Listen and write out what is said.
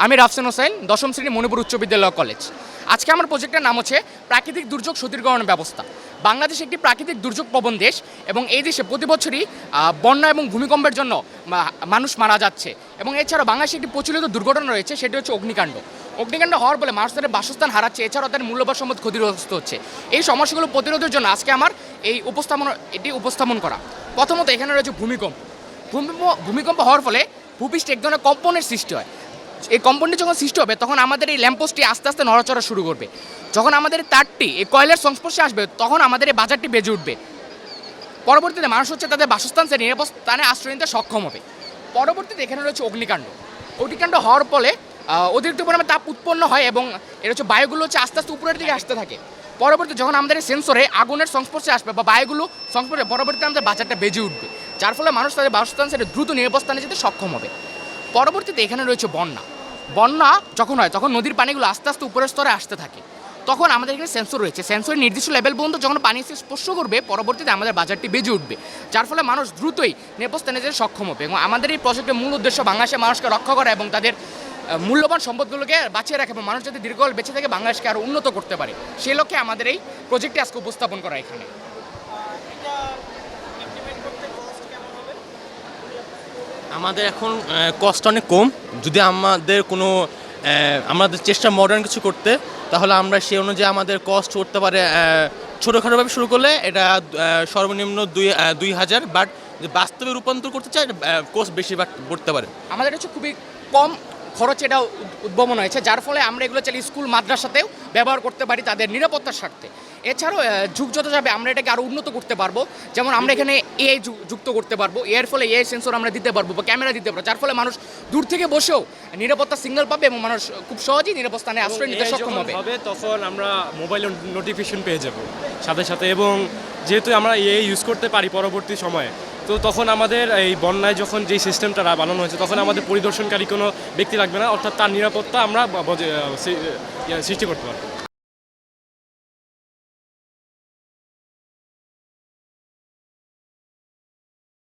আমি রাফসান হোসেন, দশম শ্রেণী মণিপুর উচ্চ বিদ্যালয় কলেজ। আজকে আমার প্রজেক্টের নাম হচ্ছে প্রাকৃতিক দুর্যোগ ক্ষতিপূরণ ব্যবস্থা। বাংলাদেশ একটি প্রাকৃতিক দুর্যোগ প্রবণ দেশ এবং এই দেশে প্রতি বছরই বন্যা এবং ভূমিকম্পের জন্য মানুষ মারা যাচ্ছে। এবং এছাড়াও বাংলাদেশে একটি প্রচলিত দুর্ঘটনা রয়েছে, সেটি হচ্ছে অগ্নিকাণ্ড। অগ্নিকাণ্ড হওয়ার ফলে মানুষ তাদের বাসস্থান হারাচ্ছে, এছাড়াও তাদের মূল্যবান সম্পদ ক্ষতিগ্রস্ত হচ্ছে। এই সমস্যাগুলো প্রতিরোধের জন্য আজকে আমার এই উপস্থাপন করা। প্রথমত এখানে রয়েছে ভূমিকম্প হওয়ার ফলে ভূপৃষ্ঠে এক ধরনের কম্পনের সৃষ্টি হয়। এই কম্পনটি যখন সৃষ্টি হবে তখন আমাদের এই ল্যাম্পপোস্টটি আস্তে আস্তে নড়াচড়া শুরু করবে। যখন আমাদের তারটি এই কয়েলের সংস্পর্শে আসবে তখন আমাদের এই বাজারটি বেজে উঠবে। পরবর্তীতে মানুষ হচ্ছে তাদের বাসস্থান সে নিরাপদ স্থানে আশ্রয় নিতে সক্ষম হবে। পরবর্তীতে এখানে রয়েছে অগ্নিকাণ্ড হওয়ার ফলে অতিরিক্ত পরিমাণে তাপ উৎপন্ন হয় এবং এর হচ্ছে বায়ুগুলো হচ্ছে আস্তে আস্তে উপরের দিকে আসতে থাকে। পরবর্তীতে যখন আমাদের সেন্সরে আগুনের সংস্পর্শে আসবে বা বায়ুগুলো সংস্পর্শে, পরবর্তীতে আমাদের বাজারটা বেজে উঠবে, যার ফলে মানুষ তাদের বাসস্থান সেটা দ্রুত নিরাপদ স্থানে যেতে সক্ষম হবে। পরবর্তীতে এখানে রয়েছে বন্যা যখন হয় তখন নদীর পানিগুলো আস্তে আস্তে উপরের স্তরে আসতে থাকে। তখন আমাদের এখানে সেন্সর রয়েছে, সেন্সরের নির্দিষ্ট লেভেল পর্যন্ত যখন পানি এসে স্পর্শ করবে পরবর্তীতে আমাদের বাজারটি বেজে উঠবে, যার ফলে মানুষ দ্রুতই নিরাপদ স্থানে যেতে সক্ষম হবে। এবং আমাদের এই প্রজেক্টের মূল উদ্দেশ্য বাংলাদেশের মানুষকে রক্ষা করা এবং তাদের মূল্যবান সম্পদগুলোকে বাঁচিয়ে রাখা এবং মানুষ যাতে দীর্ঘকাল বেঁচে থেকে বাংলাদেশকে আরও উন্নত করতে পারে, সেই লক্ষ্যে আমাদের এই প্রজেক্টটি আজকে উপস্থাপন করা এখানে। আমাদের এখন কষ্ট অনেক কম। যদি আমাদের আমাদের চেষ্টা মডার্ন কিছু করতে, তাহলে আমরা সেই অনুযায়ী আমাদের কস্ট করতে পারে। ছোটোখাটোভাবে শুরু করলে এটা সর্বনিম্ন 2000, বাট যে বাস্তবে রূপান্তর করতে চাই কোস্ট বেশি পড়তে পারে। আমাদের হচ্ছে খুবই কম খরচে এটা উদ্ভাবন হয়েছে, যার ফলে আমরা এগুলো চাইলে স্কুল মাদ্রাসাতেও ব্যবহার করতে পারি তাদের নিরাপত্তার স্বার্থে। এছাড়াও যুগ যত যাবে আমরা এটাকে আরও উন্নত করতে পারবো। যেমন আমরা এখানে এআই যুক্ত করতে পারবো, এর ফলে এআই সেন্সর আমরা দিতে পারবো বা ক্যামেরা দিতে পারবো, যার ফলে মানুষ দূর থেকে বসেও নিরাপত্তা সিগন্যাল পাবে এবং মানুষ খুব সহজেই নিরাপদ স্থানে আশ্রয় নিতে সক্ষম হবে। তখন আমরা মোবাইলে নোটিফিকেশন পেয়ে যাব সাথে সাথে, এবং যেহেতু আমরা এআই ইউজ করতে পারি পরবর্তী সময়ে, তো তখন আমাদের এই বন্যায় যখন যেই সিস্টেমটা বানানো হয়েছে তখন আমাদের পরিদর্শনকারী কোনো ব্যক্তি লাগবে না, অর্থাৎ তার নিরাপত্তা আমরা সৃষ্টি করতে পারবো।